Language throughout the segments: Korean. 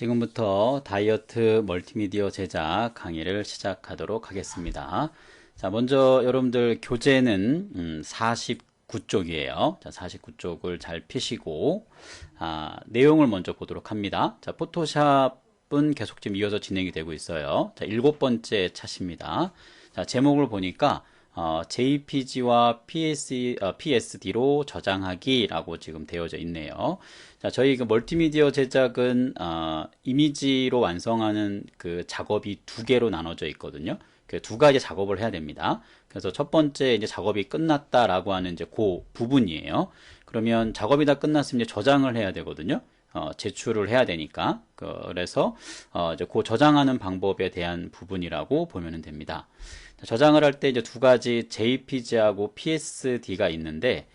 지금부터 다이어트 멀티미디어 제작 강의를 시작하도록 하겠습니다. 자, 먼저 여러분들 교재는 49쪽이에요. 자, 49쪽을 잘 펴시고 내용을 먼저 보도록 합니다. 자, 포토샵은 계속 지금 이어서 진행이 되고 있어요. 자, 7번째 차트입니다. 자, 제목을 보니까 JPG와 PSD로 저장하기라고 지금 되어져 있네요. 자, 저희 그 멀티미디어 제작은 이미지로 완성하는 그 작업이 두 개로 나눠져 있거든요. 그 두 가지 작업을 해야 됩니다. 그래서 첫 번째 이제 작업이 끝났다라고 하는 이제 그 부분이에요. 그러면 작업이 다 끝났으면 이제 저장을 해야 되거든요. 제출을 해야 되니까. 그래서 이제 그 저장하는 방법에 대한 부분이라고 보면 됩니다. 저장을 할 때 이제 두 가지 JPG하고 PSD가 있는데,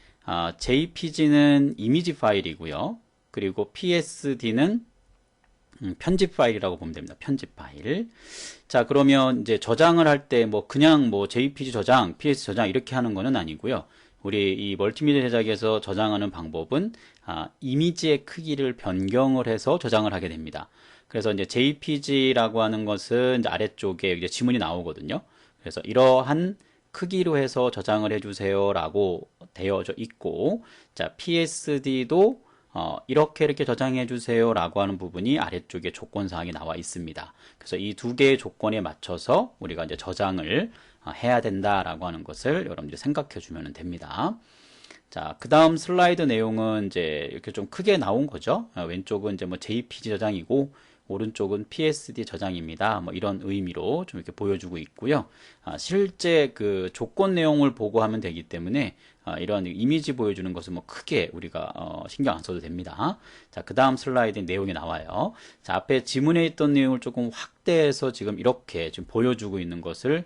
JPG는 이미지 파일이고요. 그리고 PSD는 편집 파일이라고 보면 됩니다. 편집 파일. 자, 그러면 이제 저장을 할 때 뭐 그냥 뭐 JPG 저장, PS 저장 이렇게 하는 거는 아니고요. 우리 이 멀티미디어 제작에서 저장하는 방법은 이미지의 크기를 변경을 해서 저장을 하게 됩니다. 그래서 이제 JPG라고 하는 것은 이제 아래쪽에 이제 지문이 나오거든요. 그래서 이러한 크기로 해서 저장을 해주세요 라고 되어져 있고, 자, PSD도 이렇게 저장해 주세요 라고 하는 부분이 아래쪽에 조건사항이 나와 있습니다. 그래서 이 두 개의 조건에 맞춰서 우리가 이제 저장을 해야 된다라고 하는 것을 여러분들이 생각해 주면 됩니다. 자, 그 다음 슬라이드 내용은 이제 이렇게 좀 크게 나온 거죠. 왼쪽은 이제 뭐 JPG 저장이고, 오른쪽은 PSD 저장입니다. 뭐 이런 의미로 좀 이렇게 보여주고 있고요. 실제 그 조건 내용을 보고 하면 되기 때문에 이런 이미지 보여주는 것은 뭐 크게 우리가 신경 안 써도 됩니다. 자, 그 다음 슬라이드에 내용이 나와요. 자, 앞에 지문에 있던 내용을 조금 확대해서 지금 이렇게 지금 보여주고 있는 것을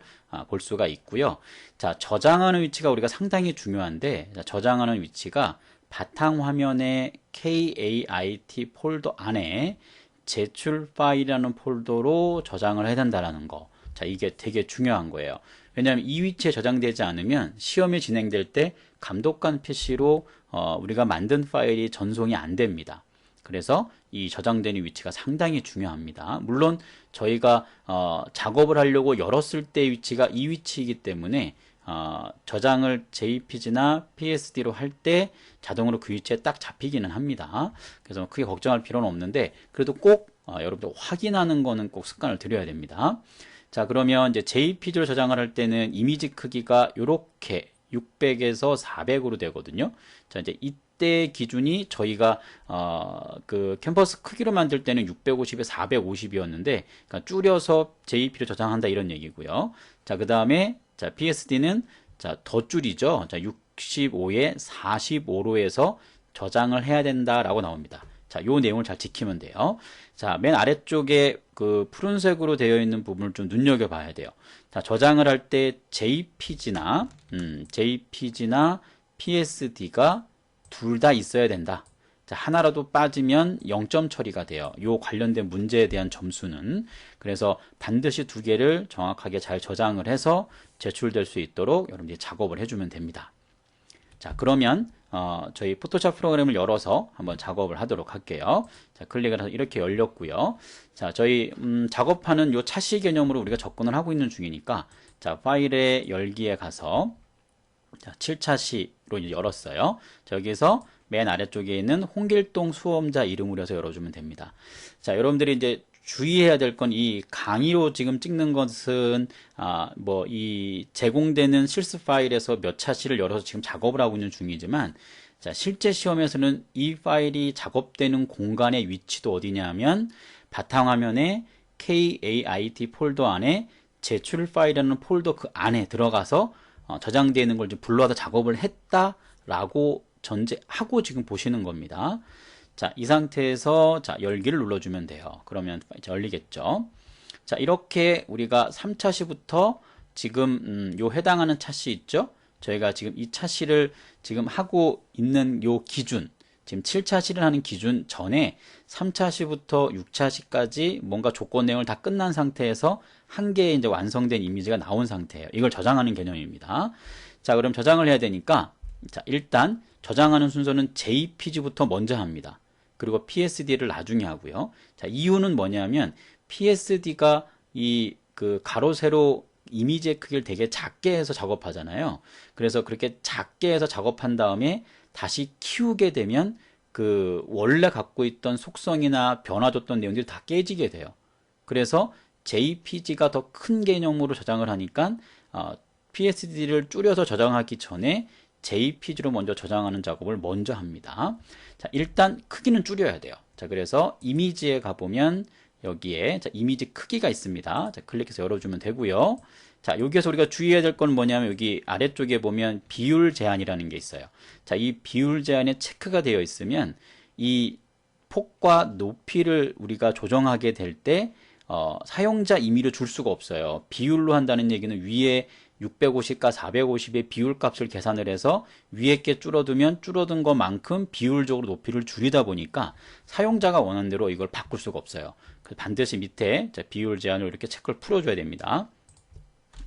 볼 수가 있고요. 자, 저장하는 위치가 우리가 상당히 중요한데, 자, 저장하는 위치가 바탕화면의 KAIT 폴더 안에 제출 파일이라는 폴더로 저장을 해야 된다는 거. 자, 이게 되게 중요한 거예요. 왜냐하면 이 위치에 저장되지 않으면 시험이 진행될 때 감독관 PC로 우리가 만든 파일이 전송이 안 됩니다. 그래서 이 저장되는 위치가 상당히 중요합니다. 물론 저희가 작업을 하려고 열었을 때 위치가 이 위치이기 때문에 저장을 JPG나 PSD로 할 때 자동으로 그 위치에 딱 잡히기는 합니다. 그래서 크게 걱정할 필요는 없는데, 그래도 꼭 여러분들 확인하는 거는 꼭 습관을 들여야 됩니다. 자, 그러면 이제 JPG로 저장을 할 때는 이미지 크기가 이렇게 600에서 400으로 되거든요. 자, 이제 이때 기준이 저희가 그 캠퍼스 크기로 만들 때는 650에 450이었는데, 그러니까 줄여서 JP로 저장한다 이런 얘기고요. 자, 그 다음에 자, PSD는 자, 더 줄이죠. 자, 65에 45로 해서 저장을 해야 된다라고 나옵니다. 자, 요 내용을 잘 지키면 돼요. 자, 맨 아래쪽에 그 푸른색으로 되어 있는 부분을 좀 눈여겨봐야 돼요. 자, 저장을 할 때 JPG나 PSD가 둘 다 있어야 된다. 자, 하나라도 빠지면 0점 처리가 돼요. 요 관련된 문제에 대한 점수는. 그래서 반드시 두 개를 정확하게 잘 저장을 해서 제출될 수 있도록 여러분들이 작업을 해주면 됩니다. 자, 그러면 저희 포토샵 프로그램을 열어서 한번 작업을 하도록 할게요. 자, 클릭을 해서 이렇게 열렸고요. 자, 저희 작업하는 요 차시 개념으로 우리가 접근을 하고 있는 중이니까, 자, 파일의 열기에 가서 자, 7차시로 이제 열었어요. 자, 여기서 맨 아래쪽에 있는 홍길동 수험자 이름으로 해서 열어주면 됩니다. 자, 여러분들이 이제 주의해야 될 건 이 강의로 지금 찍는 것은 뭐 이 제공되는 실습 파일에서 몇 차시를 열어서 지금 작업을 하고 있는 중이지만, 자, 실제 시험에서는 이 파일이 작업되는 공간의 위치도 어디냐면 바탕화면에 KAIT 폴더 안에 제출 파일이라는 폴더 그 안에 들어가서 저장되어 있는 걸 좀 불러다 작업을 했다라고 전제하고 지금 보시는 겁니다. 자, 이 상태에서 자, 열기를 눌러주면 돼요. 그러면 이제 열리겠죠. 자, 이렇게 우리가 3차시부터 지금 요 해당하는 차시 있죠? 저희가 지금 이 차시를 지금 하고 있는 요 기준, 지금 7차시를 하는 기준 전에 3차시부터 6차시까지 뭔가 조건 내용을 다 끝난 상태에서 한 개의 이제 완성된 이미지가 나온 상태예요. 이걸 저장하는 개념입니다. 자, 그럼 저장을 해야 되니까, 자, 일단 저장하는 순서는 JPG부터 먼저 합니다. 그리고 PSD를 나중에 하고요. 자, 이유는 뭐냐면 PSD가 이 그 가로 세로 이미지의 크기를 되게 작게 해서 작업하잖아요. 그래서 그렇게 작게 해서 작업한 다음에 다시 키우게 되면 그 원래 갖고 있던 속성이나 변화줬던 내용들이 다 깨지게 돼요. 그래서 JPG가 더 큰 개념으로 저장을 하니까 PSD를 줄여서 저장하기 전에 JPG로 먼저 저장하는 작업을 먼저 합니다. 자, 일단 크기는 줄여야 돼요. 자, 그래서 이미지에 가보면 여기에 자, 이미지 크기가 있습니다. 자, 클릭해서 열어주면 되고요. 자, 여기에서 우리가 주의해야 될 건 뭐냐면 여기 아래쪽에 보면 비율 제한이라는 게 있어요. 자, 이 비율 제한에 체크가 되어 있으면 이 폭과 높이를 우리가 조정하게 될 때 사용자 임의로 줄 수가 없어요. 비율로 한다는 얘기는 위에 650과 450의 비율 값을 계산을 해서 위에 게 줄어들면 줄어든 것만큼 비율적으로 높이를 줄이다 보니까 사용자가 원하는 대로 이걸 바꿀 수가 없어요. 그래서 반드시 밑에 비율 제한을 이렇게 체크를 풀어줘야 됩니다.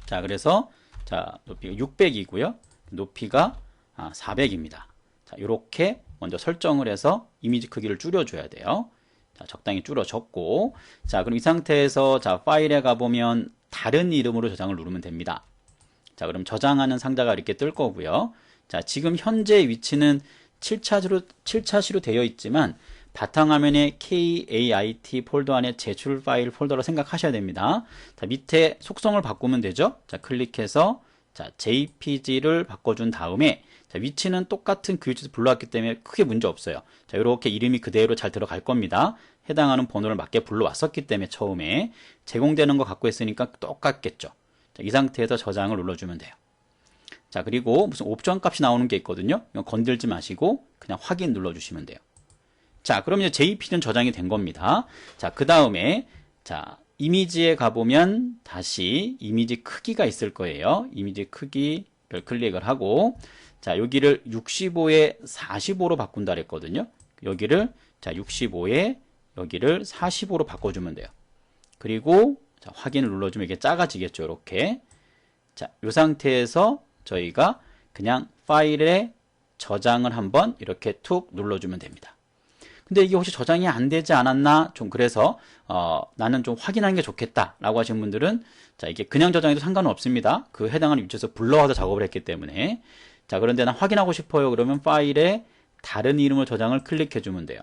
자, 그래서 자, 높이가 600이고요. 높이가 400입니다. 자, 이렇게 먼저 설정을 해서 이미지 크기를 줄여줘야 돼요. 자, 적당히 줄어졌고, 자, 그럼 이 상태에서 자, 파일에 가보면 다른 이름으로 저장을 누르면 됩니다. 자, 그럼 저장하는 상자가 이렇게 뜰 거고요. 자, 지금 현재 위치는 7차시로 되어 있지만 바탕화면에 KAIT 폴더 안에 제출 파일 폴더로 생각하셔야 됩니다. 자, 밑에 속성을 바꾸면 되죠. 자, 클릭해서 자, JPG를 바꿔준 다음에 자, 위치는 똑같은 그 위치에서 불러왔기 때문에 크게 문제 없어요. 자, 이렇게 이름이 그대로 잘 들어갈 겁니다. 해당하는 번호를 맞게 불러왔었기 때문에 처음에 제공되는 거 갖고 있으니까 똑같겠죠. 자, 이 상태에서 저장을 눌러주면 돼요. 자, 그리고 무슨 옵션 값이 나오는 게 있거든요. 이거 건들지 마시고 그냥 확인 눌러주시면 돼요. 자, 그럼 이제 JPG는 저장이 된 겁니다. 자, 그 다음에 자, 이미지에 가보면 다시 이미지 크기가 있을 거예요. 이미지 크기를 클릭을 하고 자, 여기를 65에 45로 바꾼다 그랬거든요. 여기를 자, 65에 여기를 45로 바꿔주면 돼요. 그리고 자, 확인을 눌러주면 이게 작아지겠죠. 이렇게. 자, 이 상태에서 저희가 그냥 파일에 저장을 한번 이렇게 툭 눌러주면 됩니다. 근데 이게 혹시 저장이 안 되지 않았나? 좀 그래서 나는 좀 확인하는 게 좋겠다 라고 하신 분들은 자, 이게 그냥 저장해도 상관은 없습니다. 그 해당하는 위치에서 불러와서 작업을 했기 때문에. 자, 그런데 난 확인하고 싶어요. 그러면 파일에 다른 이름을 저장을 클릭해 주면 돼요.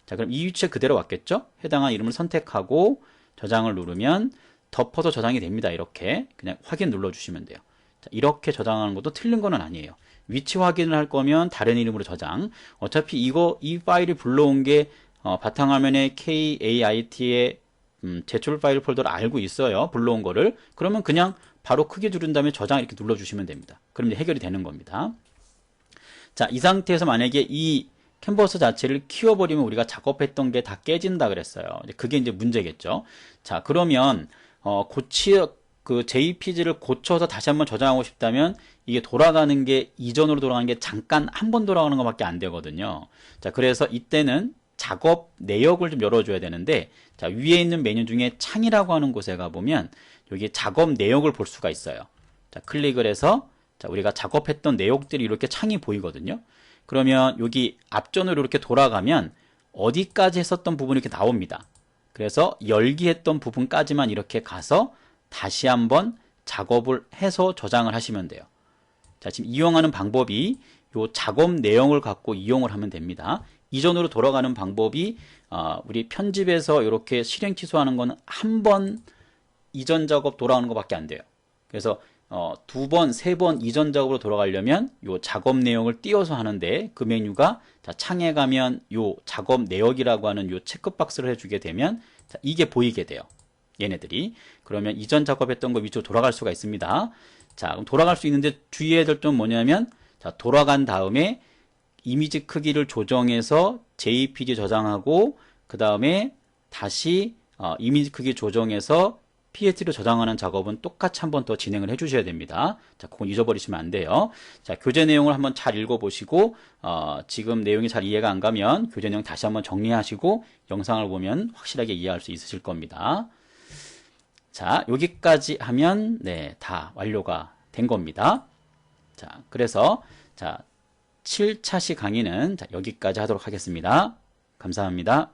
자, 그럼 이 위치에 그대로 왔겠죠? 해당한 이름을 선택하고 저장을 누르면 덮어서 저장이 됩니다. 이렇게 그냥 확인 눌러주시면 돼요. 자, 이렇게 저장하는 것도 틀린 거는 아니에요. 위치 확인을 할 거면 다른 이름으로 저장. 어차피 이 파일이 불러온 게 바탕화면에 KAIT의 제출 파일 폴더를 알고 있어요. 불러온 거를. 그러면 그냥 바로 크게 줄인 다음에 저장 이렇게 눌러주시면 됩니다. 그럼 이제 해결이 되는 겁니다. 자, 이 상태에서 만약에 이 캔버스 자체를 키워버리면 우리가 작업했던 게 다 깨진다 그랬어요. 그게 이제 문제겠죠. 자, 그러면 그 JPG를 고쳐서 다시 한번 저장하고 싶다면 이게 돌아가는 게 이전으로 돌아가는 게 잠깐 한 번 돌아가는 것밖에 안 되거든요. 자, 그래서 이때는 작업 내역을 좀 열어줘야 되는데 자, 위에 있는 메뉴 중에 창이라고 하는 곳에 가보면 여기 작업 내역을 볼 수가 있어요. 자, 클릭을 해서 자, 우리가 작업했던 내역들이 이렇게 창이 보이거든요. 그러면 여기 앞전으로 이렇게 돌아가면 어디까지 했었던 부분이 이렇게 나옵니다. 그래서 열기했던 부분까지만 이렇게 가서 다시 한번 작업을 해서 저장을 하시면 돼요. 자, 지금 이용하는 방법이 요 작업 내용을 갖고 이용을 하면 됩니다. 이전으로 돌아가는 방법이 우리 편집에서 이렇게 실행 취소하는 거는 한 번 이전 작업 돌아오는 것밖에 안 돼요. 그래서 두 번, 세 번 이전 작업으로 돌아가려면 요 작업 내용을 띄워서 하는데 그 메뉴가 자, 창에 가면 요 작업 내역이라고 하는 요 체크박스를 해주게 되면 자, 이게 보이게 돼요. 얘네들이. 그러면 이전 작업했던 거 위쪽으로 돌아갈 수가 있습니다. 자, 그럼 돌아갈 수 있는데 주의해야 될 점은 뭐냐면 자, 돌아간 다음에 이미지 크기를 조정해서 JPG 저장하고 그 다음에 다시 이미지 크기 조정해서 PSD로 저장하는 작업은 똑같이 한 번 더 진행을 해주셔야 됩니다. 자, 그건 잊어버리시면 안 돼요. 자, 교재 내용을 한번 잘 읽어보시고 지금 내용이 잘 이해가 안 가면 교재 내용 다시 한번 정리하시고 영상을 보면 확실하게 이해할 수 있으실 겁니다. 자, 여기까지 하면 네, 다 완료가 된 겁니다. 자, 그래서 자, 7차시 강의는 자, 여기까지 하도록 하겠습니다. 감사합니다.